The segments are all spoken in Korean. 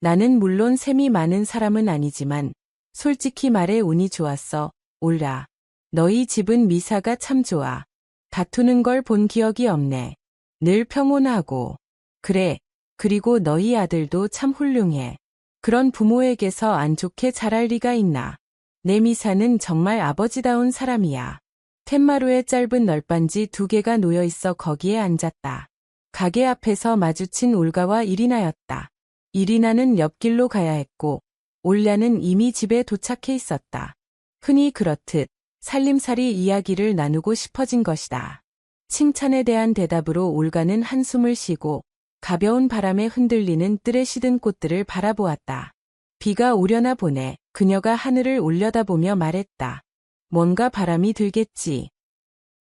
나는 물론 셈이 많은 사람은 아니지만 솔직히 말해 운이 좋았어. 올라. 너희 집은 미사가 참 좋아. 다투는 걸 본 기억이 없네. 늘 평온하고. 그래. 그리고 너희 아들도 참 훌륭해. 그런 부모에게서 안 좋게 자랄 리가 있나. 내 미사는 정말 아버지다운 사람이야. 텐마루에 짧은 널빤지 2개가 놓여 있어 거기에 앉았다. 가게 앞에서 마주친 올가와 이리나였다. 이리나는 옆길로 가야 했고 올랴는 이미 집에 도착해 있었다. 흔히 그렇듯 살림살이 이야기를 나누고 싶어진 것이다. 칭찬에 대한 대답으로 올가는 한숨을 쉬고 가벼운 바람에 흔들리는 뜰에 시든 꽃들을 바라보았다. 비가 오려나 보네. 그녀가 하늘을 올려다보며 말했다. 뭔가 바람이 들겠지.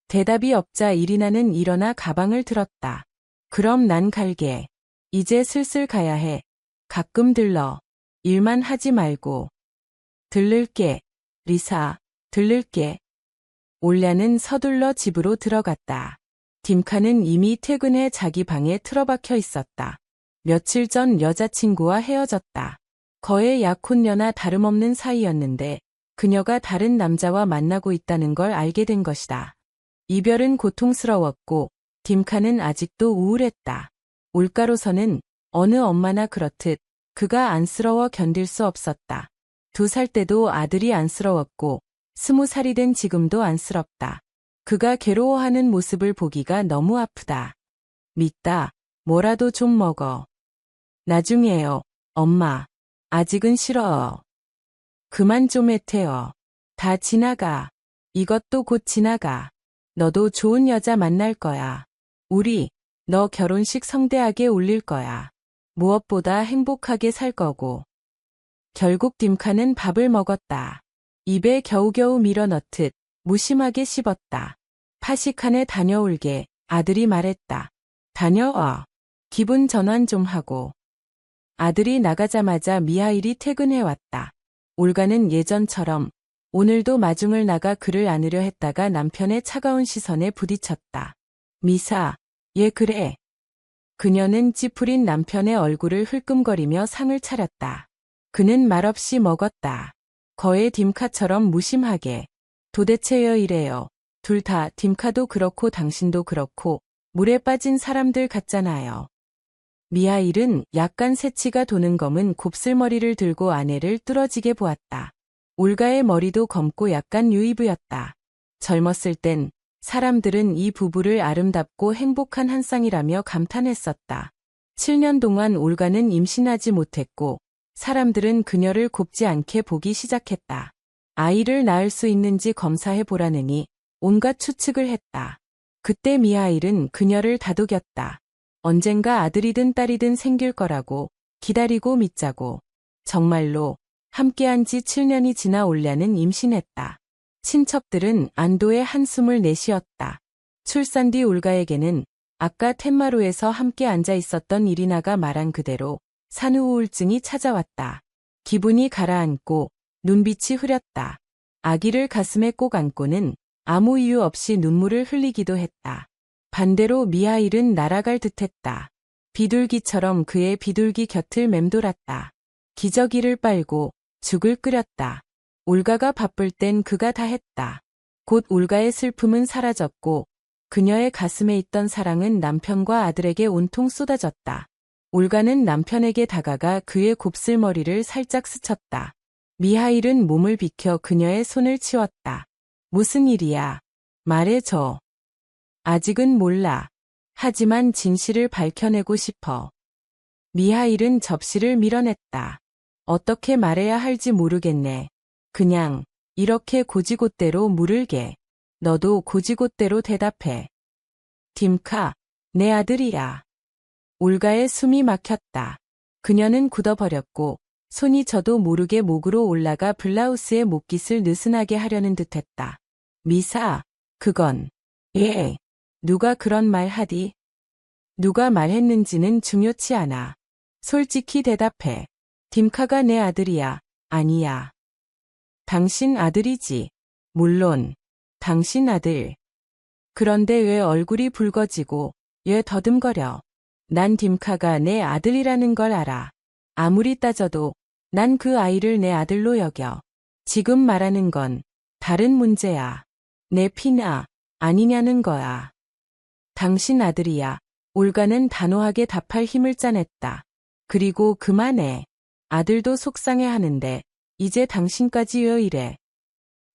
대답이 없자 이리나는 일어나 가방을 들었다. 그럼 난 갈게. 이제 슬슬 가야 해. 가끔 들러. 일만 하지 말고. 들를게. 리사, 들를게. 올랴는 서둘러 집으로 들어갔다. 딤카는 이미 퇴근해 자기 방에 틀어박혀 있었다. 며칠 전 여자친구와 헤어졌다. 거의 약혼녀나 다름없는 사이였는데 그녀가 다른 남자와 만나고 있다는 걸 알게 된 것이다. 이별은 고통스러웠고 딤카는 아직도 우울했다. 올가로서는 어느 엄마나 그렇듯 그가 안쓰러워 견딜 수 없었다. 2살 때도 아들이 안쓰러웠고 20살이 된 지금도 안쓰럽다. 그가 괴로워하는 모습을 보기가 너무 아프다. 믿다. 뭐라도 좀 먹어. 나중에요. 엄마. 아직은 싫어. 그만 좀 해태어. 다 지나가. 이것도 곧 지나가. 너도 좋은 여자 만날 거야. 우리, 너 결혼식 성대하게 올릴 거야. 무엇보다 행복하게 살 거고. 결국 딤카는 밥을 먹었다. 입에 겨우겨우 밀어넣듯 무심하게 씹었다. 파식한에 다녀올게. 아들이 말했다. 다녀와. 기분 전환 좀 하고. 아들이 나가자마자 미하일이 퇴근해왔다. 올가는 예전처럼 오늘도 마중을 나가 그를 안으려 했다가 남편의 차가운 시선에 부딪혔다. 미사, 얘 그래. 그녀는 찌푸린 남편의 얼굴을 흘끔거리며 상을 차렸다. 그는 말없이 먹었다. 거의 딤카처럼 무심하게. 도대체 왜 이래요. 둘 다 딤카도 그렇고 당신도 그렇고 물에 빠진 사람들 같잖아요. 미하일은 약간 새치가 도는 검은 곱슬머리를 들고 아내를 뚫어지게 보았다. 올가의 머리도 검고 약간 유이브였다. 젊었을 땐 사람들은 이 부부를 아름답고 행복한 한 쌍이라며 감탄했었다. 7년 동안 올가는 임신하지 못했고 사람들은 그녀를 곱지 않게 보기 시작했다. 아이를 낳을 수 있는지 검사해 보라느니 온갖 추측을 했다. 그때 미하일은 그녀를 다독였다. 언젠가 아들이든 딸이든 생길 거라고 기다리고 믿자고. 정말로 함께한 지 7년이 지나 올랴는 임신했다. 친척들은 안도의 한숨을 내쉬었다. 출산 뒤 올가에게는 아까 텐마루에서 함께 앉아 있었던 이리나가 말한 그대로 산후 우울증이 찾아왔다. 기분이 가라앉고 눈빛이 흐렸다. 아기를 가슴에 꼭 안고는 아무 이유 없이 눈물을 흘리기도 했다. 반대로 미하일은 날아갈 듯했다. 비둘기처럼 그의 비둘기 곁을 맴돌았다. 기저귀를 빨고 죽을 끓였다. 올가가 바쁠 땐 그가 다 했다. 곧 올가의 슬픔은 사라졌고 그녀의 가슴에 있던 사랑은 남편과 아들에게 온통 쏟아졌다. 올가는 남편에게 다가가 그의 곱슬머리를 살짝 스쳤다. 미하일은 몸을 비켜 그녀의 손을 치웠다. 무슨 일이야? 말해줘. 아직은 몰라. 하지만 진실을 밝혀내고 싶어. 미하일은 접시를 밀어냈다. 어떻게 말해야 할지 모르겠네. 그냥 이렇게 고지곳대로 물을게. 너도 고지곳대로 대답해. 딤카, 내 아들이야. 올가의 숨이 막혔다. 그녀는 굳어버렸고 손이 저도 모르게 목으로 올라가 블라우스의 목깃을 느슨하게 하려는 듯했다. 미사, 그건. 예. 누가 그런 말 하디? 누가 말했는지는 중요치 않아. 솔직히 대답해. 딤카가 내 아들이야. 아니야. 당신 아들이지. 물론. 당신 아들. 그런데 왜 얼굴이 붉어지고 왜 더듬거려. 난 딤카가 내 아들이라는 걸 알아. 아무리 따져도 난 그 아이를 내 아들로 여겨. 지금 말하는 건 다른 문제야. 내 피냐, 아니냐는 거야. 당신 아들이야. 올가는 단호하게 답할 힘을 짜냈다. 그리고 그만해. 아들도 속상해하는데 이제 당신까지 왜 이래.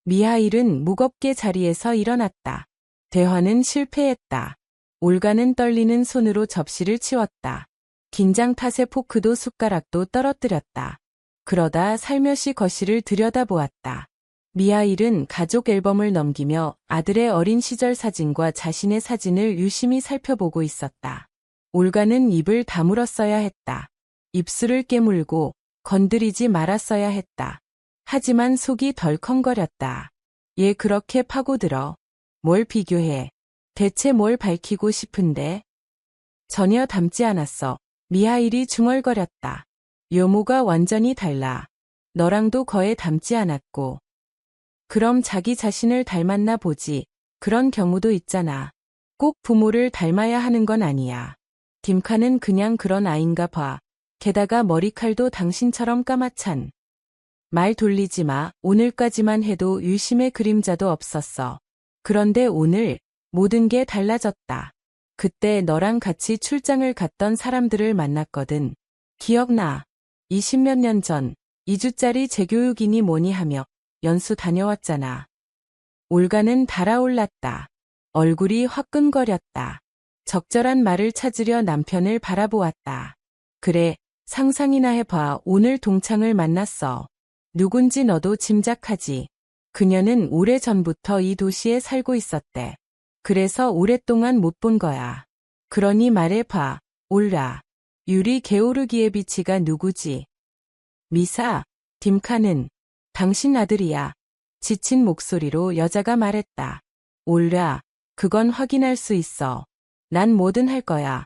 미하일은 무겁게 자리에서 일어났다. 대화는 실패했다. 올가는 떨리는 손으로 접시를 치웠다. 긴장 탓에 포크도 숟가락도 떨어뜨렸다. 그러다 살며시 거실을 들여다보았다. 미하일은 가족 앨범을 넘기며 아들의 어린 시절 사진과 자신의 사진을 유심히 살펴보고 있었다. 올가는 입을 다물었어야 했다. 입술을 깨물고 건드리지 말았어야 했다. 하지만 속이 덜컹거렸다. 얘 그렇게 파고들어. 뭘 비교해. 대체 뭘 밝히고 싶은데? 전혀 닮지 않았어. 미하일이 중얼거렸다. 외모가 완전히 달라. 너랑도 거의 닮지 않았고. 그럼 자기 자신을 닮았나 보지. 그런 경우도 있잖아. 꼭 부모를 닮아야 하는 건 아니야. 딤카는 그냥 그런 아인가 봐. 게다가 머리칼도 당신처럼 까맣찬. 말 돌리지 마. 오늘까지만 해도 유심의 그림자도 없었어. 그런데 오늘 모든 게 달라졌다. 그때 너랑 같이 출장을 갔던 사람들을 만났거든. 기억나? 20몇 년 전 2주짜리 재교육이니 뭐니 하며 연수 다녀왔잖아. 올가는 달아올랐다. 얼굴이 화끈거렸다. 적절한 말을 찾으려 남편을 바라보았다. 그래, 상상이나 해봐. 오늘 동창을 만났어. 누군지 너도 짐작하지. 그녀는 오래전부터 이 도시에 살고 있었대. 그래서 오랫동안 못 본 거야. 그러니 말해봐, 올라. 유리 게오르기에비치가 누구지? 미사, 딤카는 당신 아들이야. 지친 목소리로 여자가 말했다. 올라, 그건 확인할 수 있어. 난 뭐든 할 거야.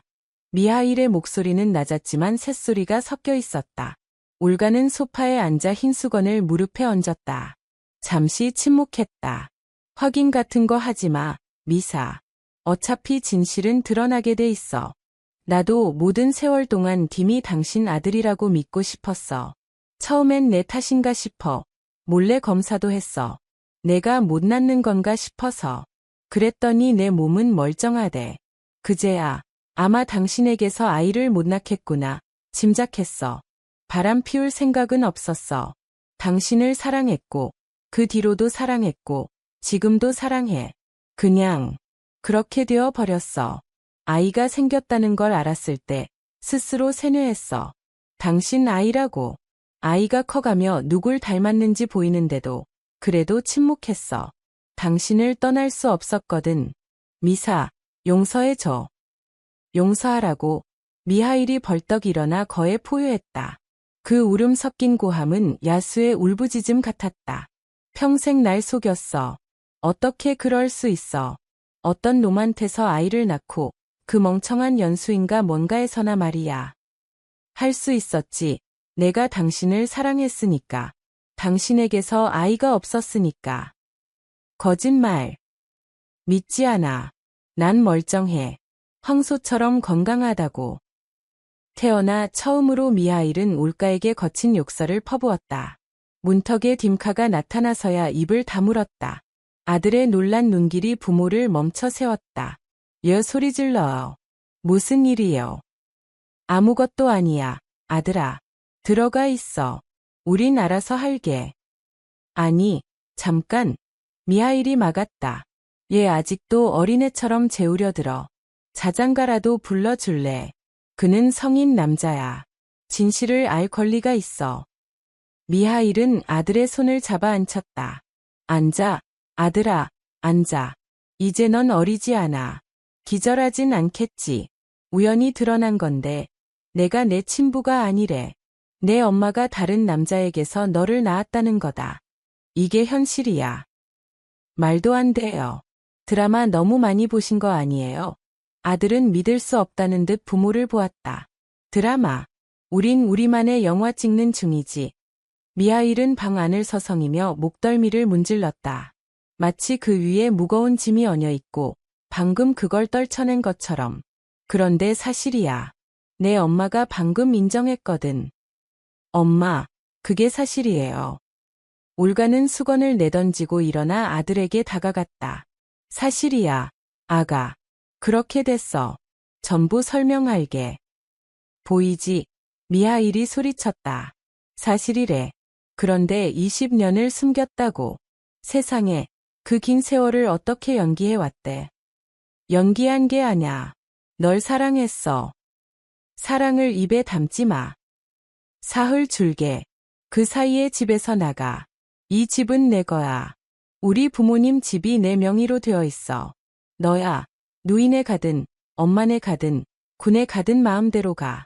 미하일의 목소리는 낮았지만 새소리가 섞여 있었다. 올가는 소파에 앉아 흰 수건을 무릎에 얹었다. 잠시 침묵했다. 확인 같은 거 하지 마, 미사. 어차피 진실은 드러나게 돼 있어. 나도 모든 세월 동안 딤이 당신 아들이라고 믿고 싶었어. 처음엔 내 탓인가 싶어. 몰래 검사도 했어. 내가 못 낳는 건가 싶어서. 그랬더니 내 몸은 멀쩡하대. 그제야 아마 당신에게서 아이를 못 낳겠구나 짐작했어. 바람 피울 생각은 없었어. 당신을 사랑했고 그 뒤로도 사랑했고 지금도 사랑해. 그냥 그렇게 되어 버렸어. 아이가 생겼다는 걸 알았을 때 스스로 세뇌했어. 당신 아이라고. 아이가 커가며 누굴 닮았는지 보이는데도 그래도 침묵했어. 당신을 떠날 수 없었거든. 미사, 용서해줘. 용서하라고. 미하일이 벌떡 일어나 거에 포효했다. 그 울음 섞인 고함은 야수의 울부짖음 같았다. 평생 날 속였어. 어떻게 그럴 수 있어. 어떤 놈한테서 아이를 낳고 그 멍청한 연수인가 뭔가에서나 말이야. 할 수 있었지. 내가 당신을 사랑했으니까. 당신에게서 아이가 없었으니까. 거짓말. 믿지 않아. 난 멀쩡해. 황소처럼 건강하다고. 태어나 처음으로 미하일은 올가에게 거친 욕설을 퍼부었다. 문턱에 딤카가 나타나서야 입을 다물었다. 아들의 놀란 눈길이 부모를 멈춰 세웠다. 여 소리 질러. 무슨 일이요? 아무것도 아니야, 아들아. 들어가 있어. 우린 알아서 할게. 아니, 잠깐. 미하일이 막았다. 얘 아직도 어린애처럼 재우려 들어. 자장가라도 불러줄래. 그는 성인 남자야. 진실을 알 권리가 있어. 미하일은 아들의 손을 잡아 앉혔다. 앉아, 아들아, 앉아. 이제 넌 어리지 않아. 기절하진 않겠지. 우연히 드러난 건데 내가 내 친부가 아니래. 내 엄마가 다른 남자에게서 너를 낳았다는 거다. 이게 현실이야. 말도 안 돼요. 드라마 너무 많이 보신 거 아니에요? 아들은 믿을 수 없다는 듯 부모를 보았다. 드라마. 우린 우리만의 영화 찍는 중이지. 미하일은 방 안을 서성이며 목덜미를 문질렀다. 마치 그 위에 무거운 짐이 얹어 있고 방금 그걸 떨쳐낸 것처럼. 그런데 사실이야. 내 엄마가 방금 인정했거든. 엄마, 그게 사실이에요. 올가는 수건을 내던지고 일어나 아들에게 다가갔다. 사실이야, 아가. 그렇게 됐어. 전부 설명할게. 보이지? 미하일이 소리쳤다. 사실이래. 그런데 20년을 숨겼다고. 세상에, 그 긴 세월을 어떻게 연기해왔대. 연기한 게 아냐. 널 사랑했어. 사랑을 입에 담지 마. 사흘 줄게. 그 사이에 집에서 나가. 이 집은 내 거야. 우리 부모님 집이 내 명의로 되어 있어. 너야, 누이네 가든, 엄마네 가든, 군에 가든 마음대로 가.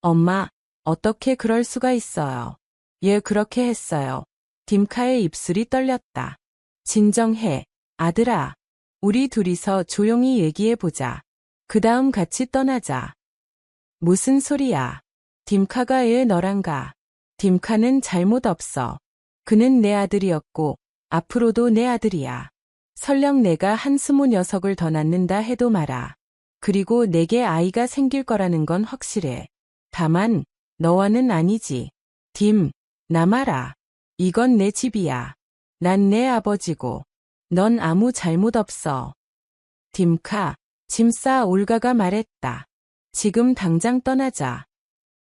엄마, 어떻게 그럴 수가 있어요. 얘 그렇게 했어요. 딤카의 입술이 떨렸다. 진정해, 아들아. 우리 둘이서 조용히 얘기해보자. 그 다음 같이 떠나자. 무슨 소리야. 딤카가 애 너랑 가. 딤카는 잘못 없어. 그는 내 아들이었고 앞으로도 내 아들이야. 설령 내가 한 20녀석을 더 낳는다 해도 말아. 그리고 내게 아이가 생길 거라는 건 확실해. 다만 너와는 아니지. 딤, 나 말아. 이건 내 집이야. 난 내 아버지고 넌 아무 잘못 없어. 딤카, 짐 싸 올가가 말했다. 지금 당장 떠나자.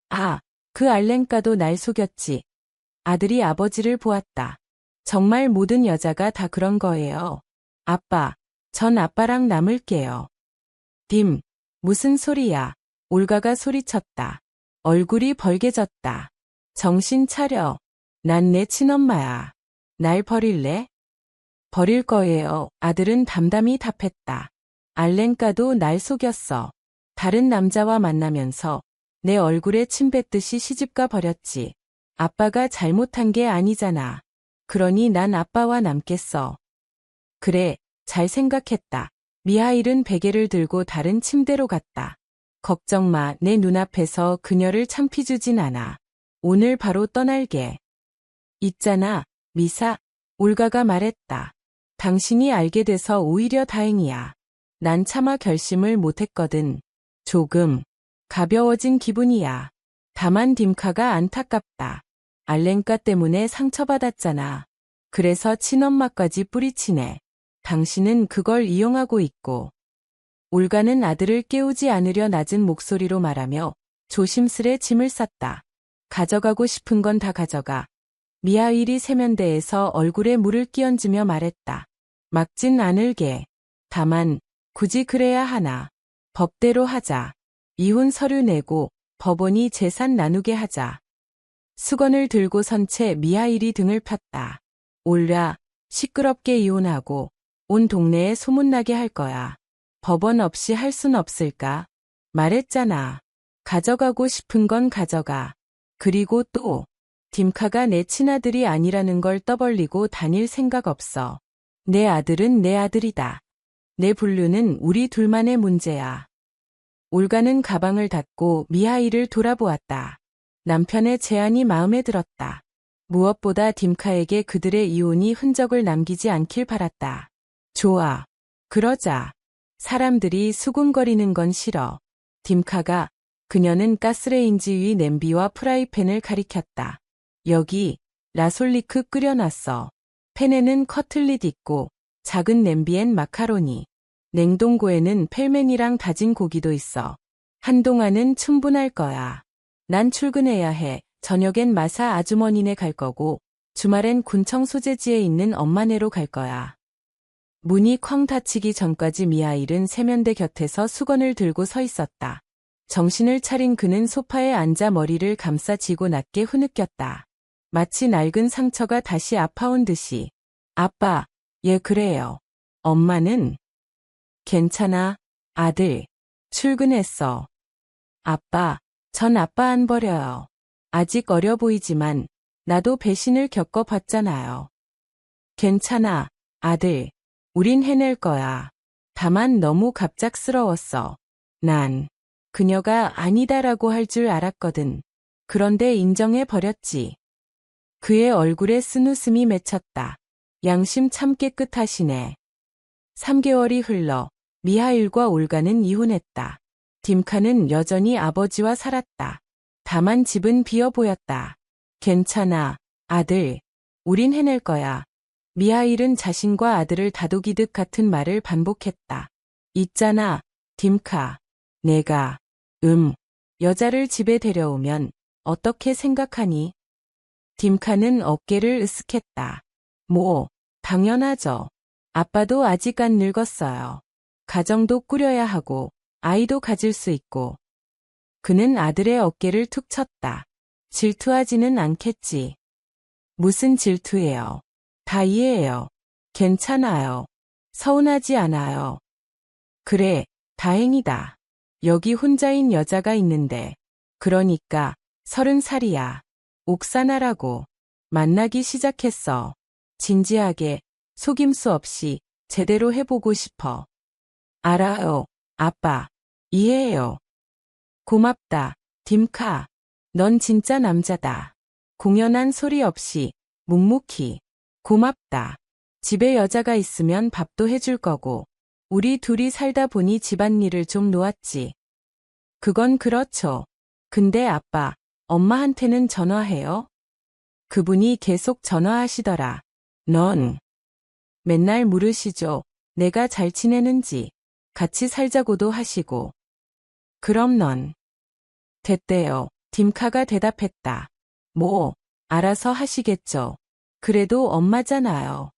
아, 그 알랭까도 날 속였지. 아들이 아버지를 보았다. 정말 모든 여자가 다 그런 거예요. 아빠, 전 아빠랑 남을게요. 딤, 무슨 소리야. 올가가 소리쳤다. 얼굴이 벌개졌다. 정신 차려. 난 내 친엄마야. 날 버릴래? 버릴 거예요. 아들은 담담히 답했다. 알랭까도 날 속였어. 다른 남자와 만나면서 내 얼굴에 침 뱉듯이 시집가 버렸지. 아빠가 잘못한 게 아니잖아. 그러니 난 아빠와 남겠어. 그래, 잘 생각했다. 미하일은 베개를 들고 다른 침대로 갔다. 걱정 마, 내 눈앞에서 그녀를 창피주진 않아. 오늘 바로 떠날게. 있잖아, 미사, 올가가 말했다. 당신이 알게 돼서 오히려 다행이야. 난 차마 결심을 못했거든. 조금 가벼워진 기분이야. 다만 딤카가 안타깝다. 알랭까 때문에 상처받았잖아. 그래서 친엄마까지 뿌리치네. 당신은 그걸 이용하고 있고. 올가는 아들을 깨우지 않으려 낮은 목소리로 말하며 조심스레 짐을 쌌다. 가져가고 싶은 건 다 가져가. 미하일이 세면대에서 얼굴에 물을 끼얹으며 말했다. 막진 않을게. 다만 굳이 그래야 하나. 법대로 하자. 이혼 서류 내고 법원이 재산 나누게 하자. 수건을 들고 선 채 미하일이 등을 폈다. 올라, 시끄럽게 이혼하고 온 동네에 소문나게 할 거야. 법원 없이 할 순 없을까? 말했잖아. 가져가고 싶은 건 가져가. 그리고 또 딤카가 내 친아들이 아니라는 걸 떠벌리고 다닐 생각 없어. 내 아들은 내 아들이다. 내 분류는 우리 둘만의 문제야. 올가는 가방을 닫고 미하일을 돌아보았다. 남편의 제안이 마음에 들었다. 무엇보다 딤카에게 그들의 이혼이 흔적을 남기지 않길 바랐다. 좋아. 그러자. 사람들이 수군거리는 건 싫어. 딤카가, 그녀는 가스레인지 위 냄비와 프라이팬을 가리켰다. 여기 라솔리크 끓여놨어. 팬에는 커틀릿 있고 작은 냄비엔 마카로니. 냉동고에는 펠멘이랑 다진 고기도 있어. 한동안은 충분할 거야. 난 출근해야 해. 저녁엔 마사 아주머니네 갈 거고 주말엔 군청 소재지에 있는 엄마네로 갈 거야. 문이 쾅 닫히기 전까지 미하일은 세면대 곁에서 수건을 들고 서 있었다. 정신을 차린 그는 소파에 앉아 머리를 감싸 쥐고 낮게 흐느꼈다. 마치 낡은 상처가 다시 아파온 듯이. 아빠, 예 그래요. 엄마는? 괜찮아, 아들. 출근했어. 아빠, 전 아빠 안 버려요. 아직 어려 보이지만 나도 배신을 겪어봤잖아요. 괜찮아, 아들. 우린 해낼 거야. 다만 너무 갑작스러웠어. 난 그녀가 아니다라고 할 줄 알았거든. 그런데 인정해버렸지. 그의 얼굴에 쓴웃음이 맺혔다. 양심 참 깨끗하시네. 3개월이 흘러 미하일과 올가는 이혼했다. 딤카는 여전히 아버지와 살았다. 다만 집은 비어 보였다. 괜찮아, 아들. 우린 해낼 거야. 미하일은 자신과 아들을 다독이듯 같은 말을 반복했다. 있잖아, 딤카. 내가, 여자를 집에 데려오면 어떻게 생각하니? 딤카는 어깨를 으쓱했다. 뭐, 당연하죠. 아빠도 아직 안 늙었어요. 가정도 꾸려야 하고, 아이도 가질 수 있고. 그는 아들의 어깨를 툭 쳤다. 질투하지는 않겠지. 무슨 질투예요. 다 이해해요. 괜찮아요. 서운하지 않아요. 그래, 다행이다. 여기 혼자인 여자가 있는데. 그러니까 30살이야. 옥사나라고. 만나기 시작했어. 진지하게, 속임수 없이 제대로 해보고 싶어. 알아요, 아빠. 이해해요. 고맙다, 딤카. 넌 진짜 남자다. 공연한 소리 없이, 묵묵히. 고맙다. 집에 여자가 있으면 밥도 해줄 거고, 우리 둘이 살다 보니 집안일을 좀 놓았지. 그건 그렇죠. 근데 아빠, 엄마한테는 전화해요? 그분이 계속 전화하시더라. 넌 맨날 물으시죠. 내가 잘 지내는지. 같이 살자고도 하시고. 그럼 넌? 됐대요. 딤카가 대답했다. 뭐, 알아서 하시겠죠. 그래도 엄마잖아요.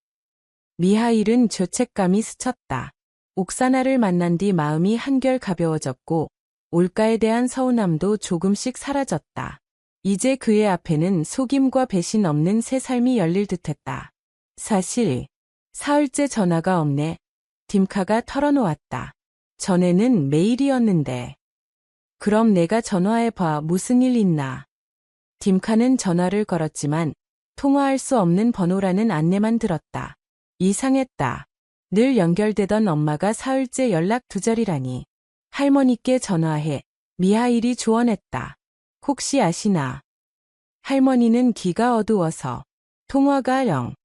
미하일은 죄책감이 스쳤다. 옥사나를 만난 뒤 마음이 한결 가벼워졌고 올가에 대한 서운함도 조금씩 사라졌다. 이제 그의 앞에는 속임과 배신 없는 새 삶이 열릴 듯했다. 사실 사흘째 전화가 없네. 딤카가 털어놓았다. 전에는 매일이었는데. 그럼 내가 전화해봐. 무슨 일 있나? 딤카는 전화를 걸었지만 통화할 수 없는 번호라는 안내만 들었다. 이상했다. 늘 연결되던 엄마가 사흘째 연락 두절이라니. 할머니께 전화해. 미하일이 조언했다. 혹시 아시나? 할머니는 귀가 어두워서. 통화가 영.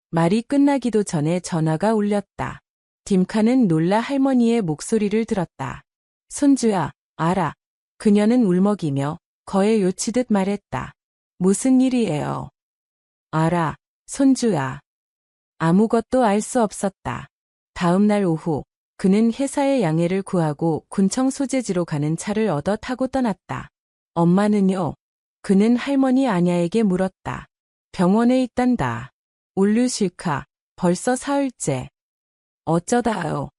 말이 끝나기도 전에 전화가 울렸다. 딤카는 놀라 할머니의 목소리를 들었다. 손주야, 알아. 그녀는 울먹이며 거에 요치듯 말했다. 무슨 일이에요? 알아, 손주야. 아무것도 알 수 없었다. 다음 날 오후, 그는 회사의 양해를 구하고 군청 소재지로 가는 차를 얻어 타고 떠났다. 엄마는요? 그는 할머니 아냐에게 물었다. 병원에 있단다. 올류 실카, 벌써 사흘째. 어쩌다요?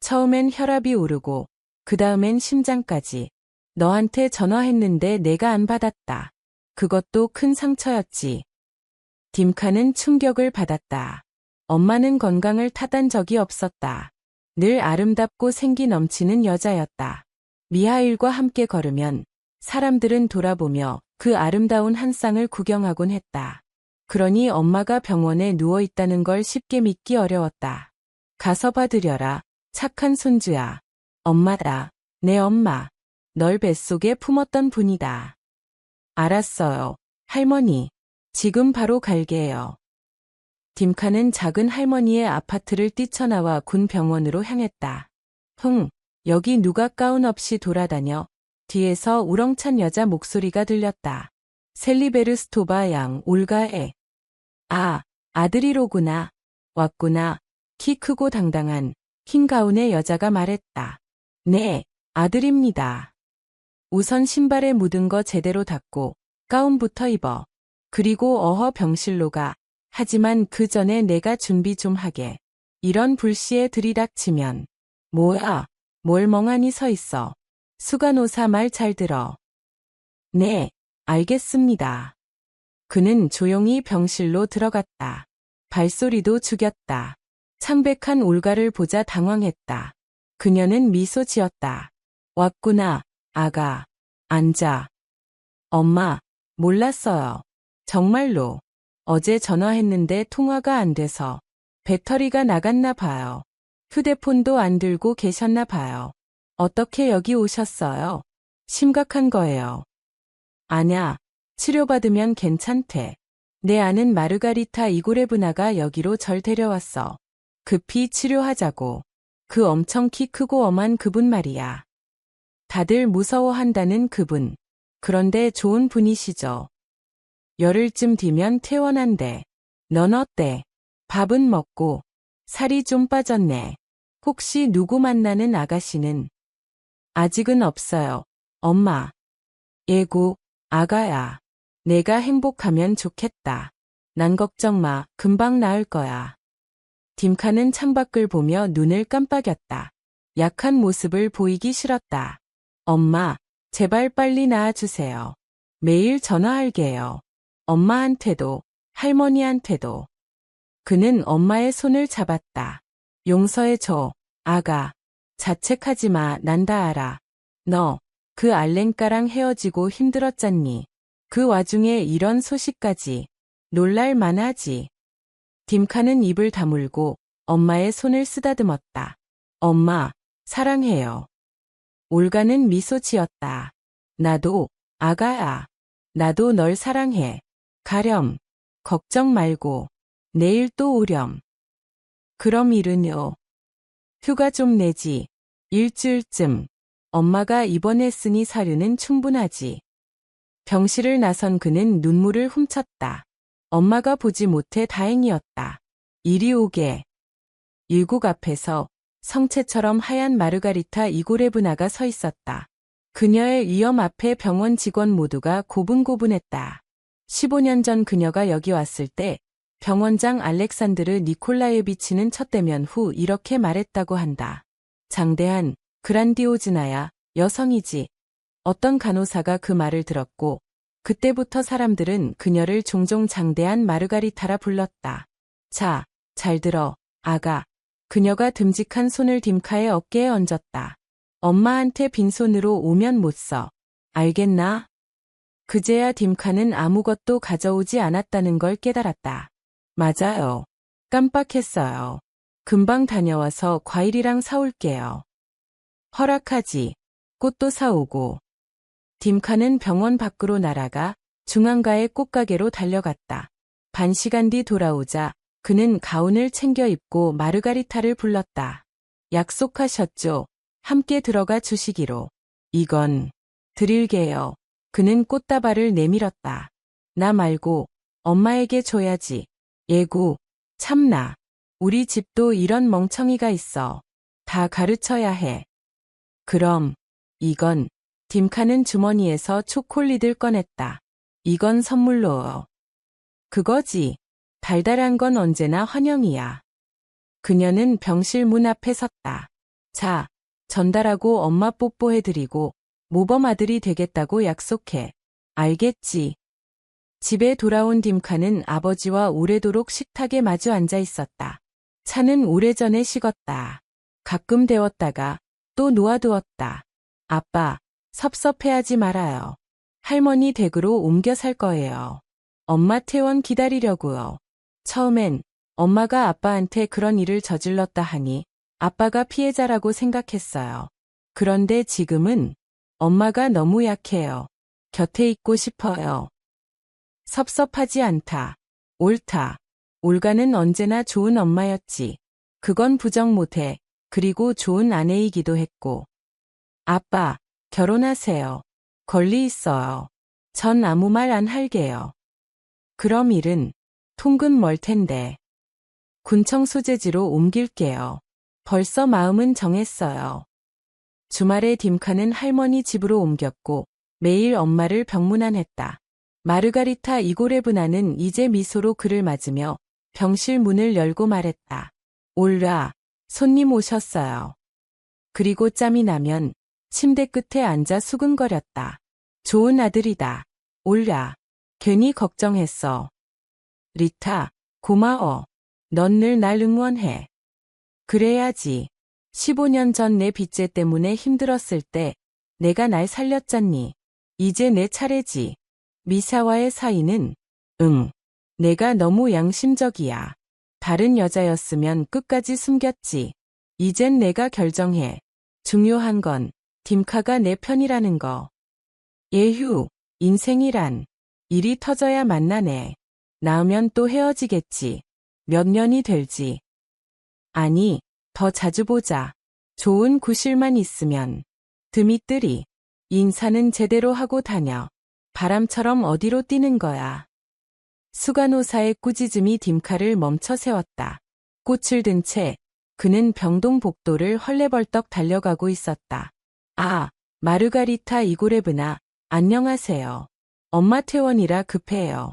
처음엔 혈압이 오르고, 그 다음엔 심장까지. 너한테 전화했는데 내가 안 받았다. 그것도 큰 상처였지. 딤카는 충격을 받았다. 엄마는 건강을 탓한 적이 없었다. 늘 아름답고 생기 넘치는 여자였다. 미하일과 함께 걸으면 사람들은 돌아보며 그 아름다운 한 쌍을 구경하곤 했다. 그러니 엄마가 병원에 누워있다는 걸 쉽게 믿기 어려웠다. 가서 봐드려라. 착한 손주야. 엄마다. 내 엄마. 널 뱃속에 품었던 분이다. 알았어요. 할머니. 지금 바로 갈게요. 딤카는 작은 할머니의 아파트를 뛰쳐나와 군 병원으로 향했다. 여기 누가 가운 없이 돌아다녀. 뒤에서 우렁찬 여자 목소리가 들렸다. 셀리베르스토바 양 올가에. 아, 아들이로구나. 왔구나. 키 크고 당당한 흰 가운의 여자가 말했다. 네, 아들입니다. 우선 신발에 묻은 거 제대로 닦고 가운부터 입어. 그리고 병실로 가. 하지만 그 전에 내가 준비 좀 하게. 이런 불시에 들이닥치면. 뭐야, 뭘 멍하니 서 있어. 수간호사 말 잘 들어. 네, 알겠습니다. 그는 조용히 병실로 들어갔다. 발소리도 죽였다. 창백한 올가를 보자 당황했다. 그녀는 미소 지었다. 왔구나, 아가. 앉아. 엄마, 몰랐어요. 정말로. 어제 전화했는데 통화가 안 돼서 배터리가 나갔나 봐요. 휴대폰도 안 들고 계셨나 봐요. 어떻게 여기 오셨어요? 심각한 거예요. 아냐, 치료받으면 괜찮대. 내 아는 마르가리타 이고레브나가 여기로 절 데려왔어. 급히 치료하자고. 그 엄청 키 크고 엄한 그분 말이야. 다들 무서워한다는 그분. 그런데 좋은 분이시죠. 열흘쯤 뒤면 퇴원한대. 넌 어때? 밥은 먹고 살이 좀 빠졌네. 혹시 누구 만나는 아가씨는? 아직은 없어요. 엄마. 예고, 아가야. 내가 행복하면 좋겠다. 난 걱정 마. 금방 나을 거야. 딤카는 창밖을 보며 눈을 깜빡였다. 약한 모습을 보이기 싫었다. 엄마, 제발 빨리 낳아주세요. 매일 전화할게요. 엄마한테도, 할머니한테도. 그는 엄마의 손을 잡았다. 용서해줘, 아가. 자책하지 마, 난 다 알아. 너, 그 알랭까랑 헤어지고 힘들었잖니. 그 와중에 이런 소식까지. 놀랄 만하지. 딤카는 입을 다물고 엄마의 손을 쓰다듬었다. 엄마, 사랑해요. 올가는 미소 지었다. 나도, 아가야. 나도 널 사랑해. 가렴. 걱정 말고. 내일 또 오렴. 그럼 일은요. 휴가 좀 내지. 일주일쯤. 엄마가 입원했으니 사료는 충분하지. 병실을 나선 그는 눈물을 훔쳤다. 엄마가 보지 못해 다행이었다. 이리 오게. 일국 앞에서 성체처럼 하얀 마르가리타 이고레브나가 서 있었다. 그녀의 위험 앞에 병원 직원 모두가 고분고분했다. 15년 전 그녀가 여기 왔을 때 병원장 알렉산드르 니콜라예비치는 첫 대면 후 이렇게 말했다고 한다. 장대한, 그란디오즈나야, 여성이지. 어떤 간호사가 그 말을 들었고 그때부터 사람들은 그녀를 종종 장대한 마르가리타라 불렀다. 자, 잘 들어, 아가. 그녀가 듬직한 손을 딤카의 어깨에 얹었다. 엄마한테 빈손으로 오면 못 써. 알겠나? 그제야 딤카는 아무것도 가져오지 않았다는 걸 깨달았다. 맞아요. 깜빡했어요. 금방 다녀와서 과일이랑 사올게요. 허락하지. 꽃도 사오고. 딤카는 병원 밖으로 날아가 중앙가의 꽃가게로 달려갔다. 반시간 뒤 돌아오자 그는 가운을 챙겨 입고 마르가리타를 불렀다. 약속하셨죠? 함께 들어가 주시기로. 이건 드릴게요. 그는 꽃다발을 내밀었다. 나 말고 엄마에게 줘야지. 예고, 참나. 우리 집도 이런 멍청이가 있어. 다 가르쳐야 해. 그럼 이건 딤카는 주머니에서 초콜릿을 꺼냈다. 이건 선물로. 그거지. 달달한 건 언제나 환영이야. 그녀는 병실 문 앞에 섰다. 자, 전달하고 엄마 뽀뽀해드리고 모범 아들이 되겠다고 약속해. 알겠지? 집에 돌아온 딤카는 아버지와 오래도록 식탁에 마주 앉아 있었다. 차는 오래전에 식었다. 가끔 데웠다가 또 놓아두었다. 아빠, 섭섭해하지 말아요. 할머니 댁으로 옮겨 살 거예요. 엄마 퇴원 기다리려고요. 처음엔 엄마가 아빠한테 그런 일을 저질렀다 하니 아빠가 피해자라고 생각했어요. 그런데 지금은 엄마가 너무 약해요. 곁에 있고 싶어요. 섭섭하지 않다. 옳다. 올가는 언제나 좋은 엄마였지. 그건 부정 못해. 그리고 좋은 아내이기도 했고. 아빠, 결혼하세요. 권리 있어요. 전 아무 말 안 할게요. 그럼 일은 통근 멀 텐데. 군청 소재지로 옮길게요. 벌써 마음은 정했어요. 주말에 딤카는 할머니 집으로 옮겼고 매일 엄마를 병문안했다. 마르가리타 이고레브나는 이제 미소로 그를 맞으며 병실 문을 열고 말했다. 올라, 손님 오셨어요. 그리고 짬이 나면 침대 끝에 앉아 수근거렸다. 좋은 아들이다. 올라, 괜히 걱정했어. 리타, 고마워. 넌 늘 날 응원해. 그래야지. 15년 전 내 빚제 때문에 힘들었을 때 내가 날 살렸잖니. 이제 내 차례지. 미사와의 사이는? 응. 내가 너무 양심적이야. 다른 여자였으면 끝까지 숨겼지. 이젠 내가 결정해. 중요한 건 딤카가 내 편이라는 거. 예휴, 인생이란 일이 터져야 만나네. 나으면 또 헤어지겠지. 몇 년이 될지. 아니, 더 자주 보자. 좋은 구실만 있으면. 드미뜨리. 인사는 제대로 하고 다녀. 바람처럼 어디로 뛰는 거야. 수간호사의 꾸짖음이 딤카를 멈춰 세웠다. 꽃을 든 채 그는 병동복도를 헐레벌떡 달려가고 있었다. 아, 마르가리타 이고레브나, 안녕하세요. 엄마 퇴원이라 급해요.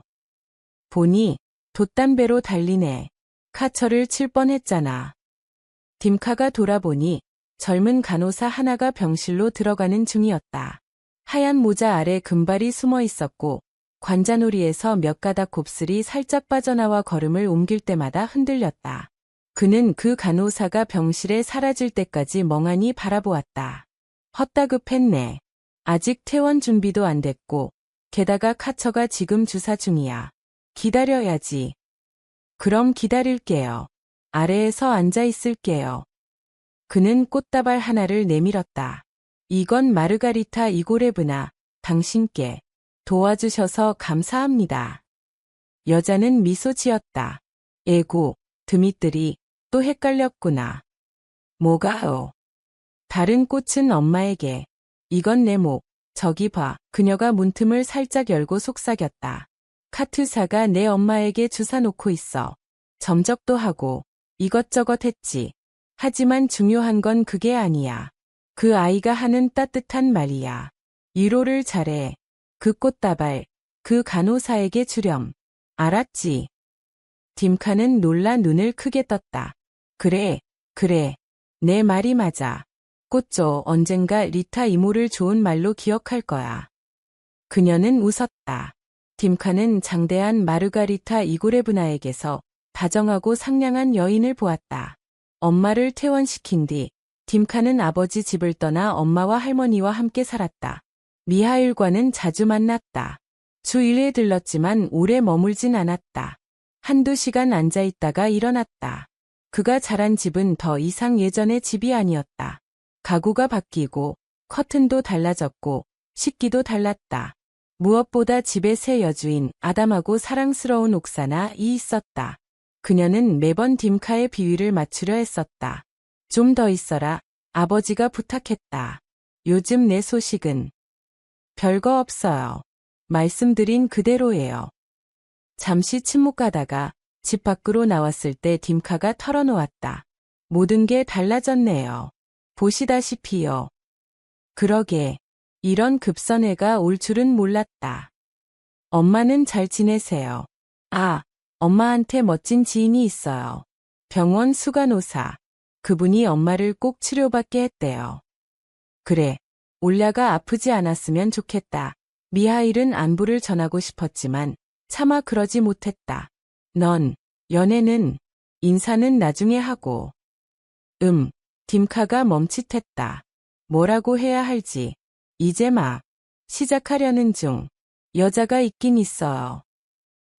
보니 돛담배로 달리네. 카처를 칠 뻔했잖아. 딤카가 돌아보니 젊은 간호사 하나가 병실로 들어가는 중이었다. 하얀 모자 아래 금발이 숨어 있었고 관자놀이에서 몇 가닥 곱슬이 살짝 빠져나와 걸음을 옮길 때마다 흔들렸다. 그는 그 간호사가 병실에 사라질 때까지 멍하니 바라보았다. 헛다급했네. 아직 퇴원 준비도 안 됐고 게다가 카처가 지금 주사 중이야. 기다려야지. 그럼 기다릴게요. 아래에서 앉아 있을게요. 그는 꽃다발 하나를 내밀었다. 이건 마르가리타 이고레브나, 당신께 도와주셔서 감사합니다. 여자는 미소 지었다. 에고, 드미뜨리, 또 헷갈렸구나. 뭐가요? 다른 꽃은 엄마에게. 이건 내 목. 저기 봐. 그녀가 문틈을 살짝 열고 속삭였다. 카투사가 내 엄마에게 주사 놓고 있어. 점적도 하고 이것저것 했지. 하지만 중요한 건 그게 아니야. 그 아이가 하는 따뜻한 말이야. 위로를 잘해. 그 꽃다발, 그 간호사에게 주렴. 알았지? 딤카는 놀라 눈을 크게 떴다. 그래, 그래. 내 말이 맞아. 꽃조 언젠가 리타 이모를 좋은 말로 기억할 거야. 그녀는 웃었다. 딤카는 장대한 마르가리타 이고레브나에게서 다정하고 상냥한 여인을 보았다. 엄마를 퇴원시킨 뒤 딤카는 아버지 집을 떠나 엄마와 할머니와 함께 살았다. 미하일과는 자주 만났다. 주 1회 들렀지만 오래 머물진 않았다. 한두 시간 앉아있다가 일어났다. 그가 자란 집은 더 이상 예전의 집이 아니었다. 가구가 바뀌고 커튼도 달라졌고 식기도 달랐다. 무엇보다 집의 새 여주인 아담하고 사랑스러운 옥사나이 있었다. 그녀는 매번 딤카의 비위를 맞추려 했었다. 좀 더 있어라. 아버지가 부탁했다. 요즘 내 소식은 별거 없어요. 말씀드린 그대로예요. 잠시 침묵하다가 집 밖으로 나왔을 때 딤카가 털어놓았다. 모든 게 달라졌네요. 보시다시피요. 그러게. 이런 급선회가 올 줄은 몰랐다. 엄마는 잘 지내세요. 아, 엄마한테 멋진 지인이 있어요. 병원 수간호사. 그분이 엄마를 꼭 치료받게 했대요. 그래. 올야가 아프지 않았으면 좋겠다. 미하일은 안부를 전하고 싶었지만 차마 그러지 못했다. 넌, 연애는, 인사는 나중에 하고. 딤카가 멈칫했다. 뭐라고 해야 할지. 이제 막 시작하려는 중. 여자가 있긴 있어요.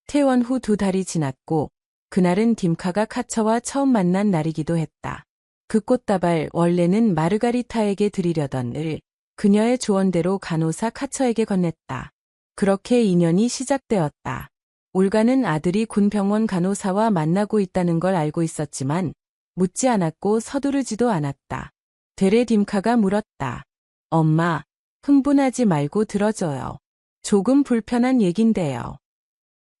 퇴원 후 2달이 지났고 그날은 딤카가 카처와 처음 만난 날이기도 했다. 그 꽃다발 원래는 마르가리타에게 드리려던 을 그녀의 조언대로 간호사 카처에게 건넸다. 그렇게 인연이 시작되었다. 올가는 아들이 군병원 간호사와 만나고 있다는 걸 알고 있었지만 묻지 않았고 서두르지도 않았다. 되레 딤카가 물었다. 엄마, 흥분하지 말고 들어줘요. 조금 불편한 얘긴데요.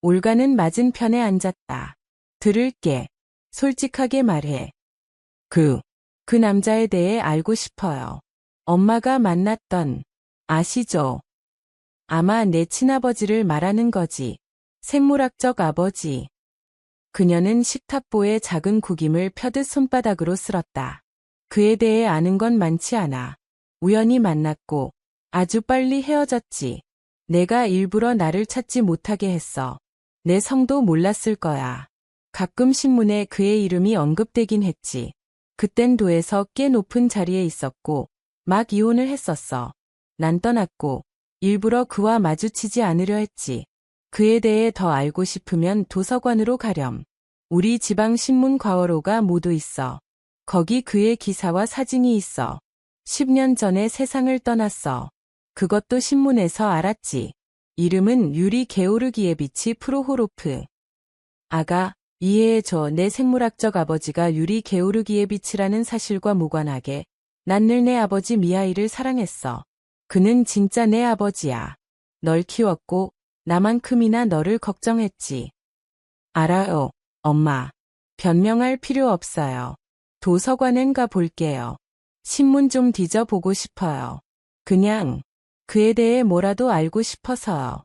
올가는 맞은편에 앉았다. 들을게. 솔직하게 말해. 그 남자에 대해 알고 싶어요. 엄마가 만났던, 아시죠? 아마 내 친아버지를 말하는 거지. 생물학적 아버지. 그녀는 식탁보에 작은 구김을 펴듯 손바닥으로 쓸었다. 그에 대해 아는 건 많지 않아. 우연히 만났고 아주 빨리 헤어졌지. 내가 일부러 나를 찾지 못하게 했어. 내 성도 몰랐을 거야. 가끔 신문에 그의 이름이 언급되긴 했지. 그땐 도에서 꽤 높은 자리에 있었고 막 이혼을 했었어. 난 떠났고 일부러 그와 마주치지 않으려 했지. 그에 대해 더 알고 싶으면 도서관으로 가렴. 우리 지방 신문 과어로가 모두 있어. 거기 그의 기사와 사진이 있어. 10년 전에 세상을 떠났어. 그것도 신문에서 알았지. 이름은 유리 게오르기예비치 프로호로프. 아가, 이해해줘. 내 생물학적 아버지가 유리 게오르기예비치라는 사실과 무관하게 난 늘 내 아버지 미하일을 사랑했어. 그는 진짜 내 아버지야. 널 키웠고 나만큼이나 너를 걱정했지. 알아요, 엄마. 변명할 필요 없어요. 도서관엔 가 볼게요. 신문 좀 뒤져보고 싶어요. 그냥 그에 대해 뭐라도 알고 싶어서요.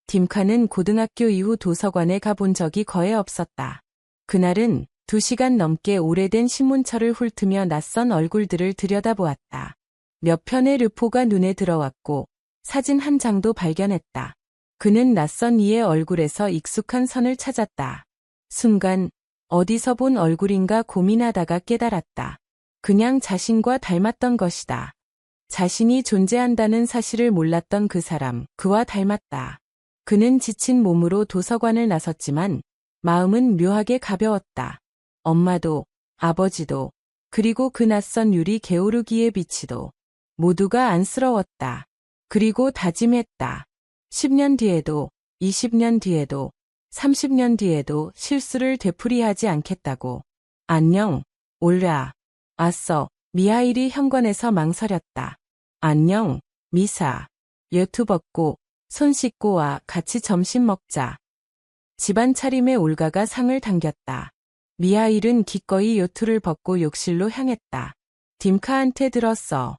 딤카는 고등학교 이후 도서관에 가본 적이 거의 없었다. 그날은 2시간 넘게 오래된 신문철을 훑으며 낯선 얼굴들을 들여다보았다. 몇 편의 르포가 눈에 들어왔고 사진 한 장도 발견했다. 그는 낯선 이의 얼굴에서 익숙한 선을 찾았다. 순간 어디서 본 얼굴인가 고민하다가 깨달았다. 그냥 자신과 닮았던 것이다. 자신이 존재한다는 사실을 몰랐던 그 사람, 그와 닮았다. 그는 지친 몸으로 도서관을 나섰지만 마음은 묘하게 가벼웠다. 엄마도, 아버지도, 그리고 그 낯선 유리 게오르기의 비치도 모두가 안쓰러웠다. 그리고 다짐했다. 10년 뒤에도, 20년 뒤에도, 30년 뒤에도 실수를 되풀이하지 않겠다고. 안녕, 올라. 아싸, 미하일이 현관에서 망설였다. 안녕, 미사. 외투 벗고, 손 씻고 와 같이 점심 먹자. 집안 차림에 올가가 상을 당겼다. 미하일은 기꺼이 요투를 벗고 욕실로 향했다. 딤카한테 들었어.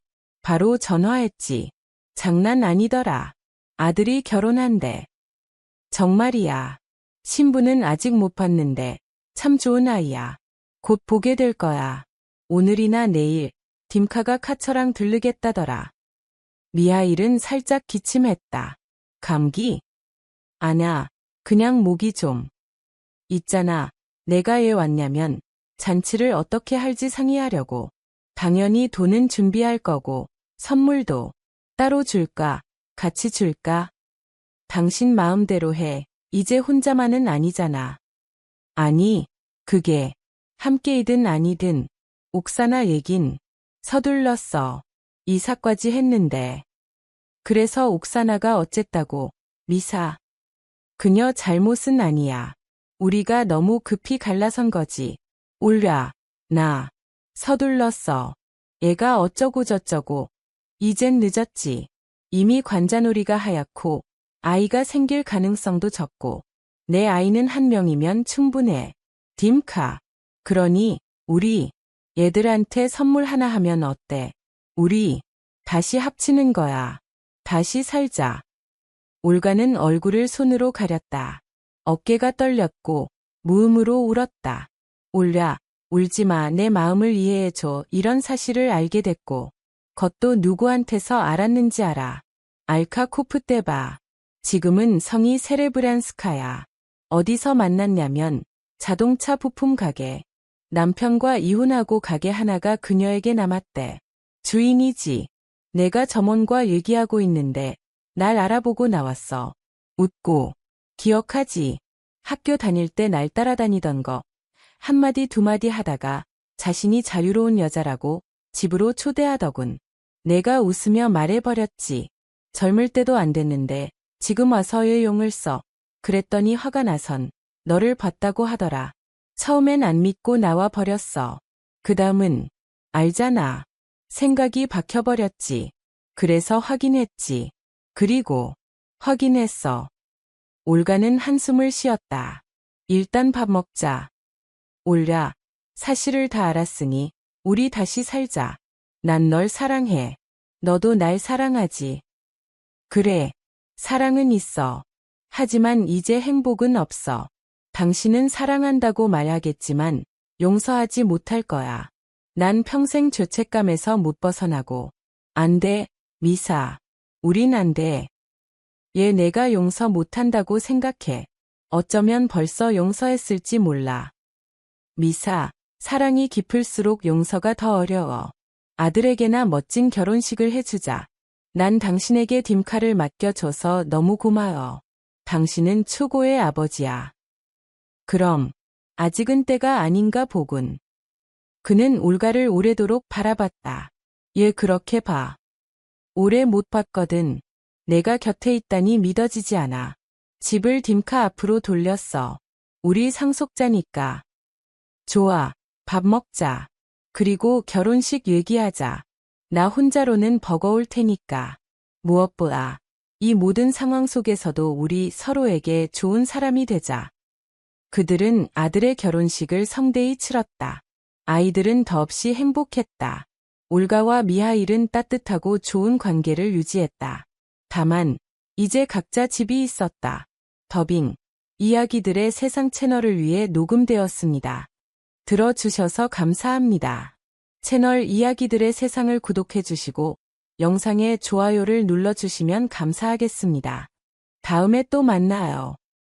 바로 전화했지. 장난 아니더라. 아들이 결혼한대. 정말이야. 신부는 아직 못 봤는데 참 좋은 아이야. 곧 보게 될 거야. 오늘이나 내일 딤카가 카처랑 들르겠다더라. 미하일은 살짝 기침했다. 감기? 아냐, 그냥 목이 좀. 있잖아, 내가 왜 왔냐면 잔치를 어떻게 할지 상의하려고. 당연히 돈은 준비할 거고 선물도 따로 줄까, 같이 줄까? 당신 마음대로 해. 이제 혼자만은 아니잖아. 아니, 그게 함께이든 아니든 옥사나 얘긴 서둘렀어. 이사까지 했는데. 그래서 옥사나가 어쨌다고, 미사. 그녀 잘못은 아니야. 우리가 너무 급히 갈라선 거지. 올라, 나. 서둘렀어. 얘가 어쩌고 저쩌고. 이젠 늦었지. 이미 관자놀이가 하얗고 아이가 생길 가능성도 적고 내 아이는 한 명이면 충분해. 딤카. 그러니 우리 얘들한테 선물 하나 하면 어때? 우리 다시 합치는 거야. 다시 살자. 올가는 얼굴을 손으로 가렸다. 어깨가 떨렸고 무음으로 울었다. 올라, 울지마. 내 마음을 이해해줘. 이런 사실을 알게 됐고 그것도 누구한테서 알았는지 알아. 알카코프떼바. 지금은 성이 세레브란스카야. 어디서 만났냐면 자동차 부품 가게. 남편과 이혼하고 가게 하나가 그녀에게 남았대. 주인이지. 내가 점원과 얘기하고 있는데 날 알아보고 나왔어. 웃고. 기억하지? 학교 다닐 때 날 따라다니던 거. 한마디 두마디 하다가 자신이 자유로운 여자라고 집으로 초대하더군. 내가 웃으며 말해버렸지. 젊을 때도 안 됐는데 지금 와서 왜 용을 써. 그랬더니 화가 나선 너를 봤다고 하더라. 처음엔 안 믿고 나와 버렸어. 그 다음은 알잖아. 생각이 박혀버렸지. 그래서 확인했지. 그리고 확인했어. 올가는 한숨을 쉬었다. 일단 밥 먹자. 올라, 사실을 다 알았으니 우리 다시 살자. 난 널 사랑해. 너도 날 사랑하지. 그래, 사랑은 있어. 하지만 이제 행복은 없어. 당신은 사랑한다고 말하겠지만 용서하지 못할 거야. 난 평생 죄책감에서 못 벗어나고. 안 돼, 미사. 우린 안 돼. 얘 내가 용서 못한다고 생각해. 어쩌면 벌써 용서했을지 몰라. 미사, 사랑이 깊을수록 용서가 더 어려워. 아들에게나 멋진 결혼식을 해주자. 난 당신에게 딤카를 맡겨줘서 너무 고마워. 당신은 초고의 아버지야. 그럼, 아직은 때가 아닌가 보군. 그는 올가를 오래도록 바라봤다. 얘 그렇게 봐. 오래 못 봤거든. 내가 곁에 있다니 믿어지지 않아. 집을 딤카 앞으로 돌렸어. 우리 상속자니까. 좋아, 밥 먹자. 그리고 결혼식 얘기하자. 나 혼자로는 버거울 테니까. 무엇보다 이 모든 상황 속에서도 우리 서로에게 좋은 사람이 되자. 그들은 아들의 결혼식을 성대히 치렀다. 아이들은 더없이 행복했다. 올가와 미하일은 따뜻하고 좋은 관계를 유지했다. 다만 이제 각자 집이 있었다. 더빙 이야기들의 세상 채널을 위해 녹음되었습니다. 들어주셔서 감사합니다. 채널 이야기들의 세상을 구독해주시고 영상에 좋아요를 눌러주시면 감사하겠습니다. 다음에 또 만나요.